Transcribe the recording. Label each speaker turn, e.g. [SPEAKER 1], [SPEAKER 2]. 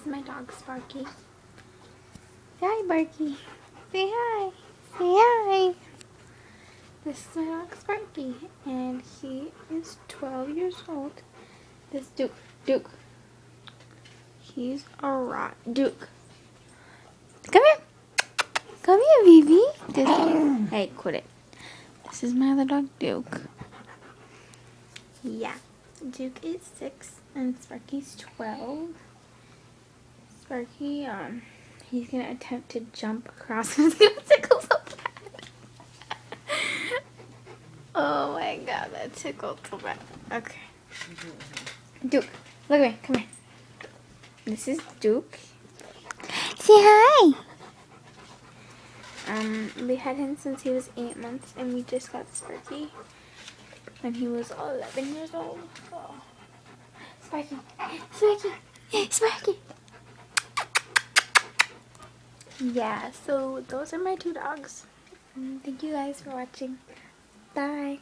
[SPEAKER 1] my dog, Sparky. Say hi, Sparky. Say hi. Say hi. This is my dog, Sparky, and he is 12 years old. This Duke. He's a rat. Duke. Come here. Come here, baby. Hey, quit it. This is my other dog, Duke. Yeah. Duke is 6 and Sparky's 12. Sparky, he's gonna attempt to jump across. He's gonna tickle so bad. Oh my god, that tickled so bad. Okay. Duke, look at me. Come here. This is Duke. Say hi. We had him since he was 8 months, and we just got Sparky when he was 11 years old. Oh. Sparky. Yeah, so those are my 2 dogs. Thank you guys for watching. Bye.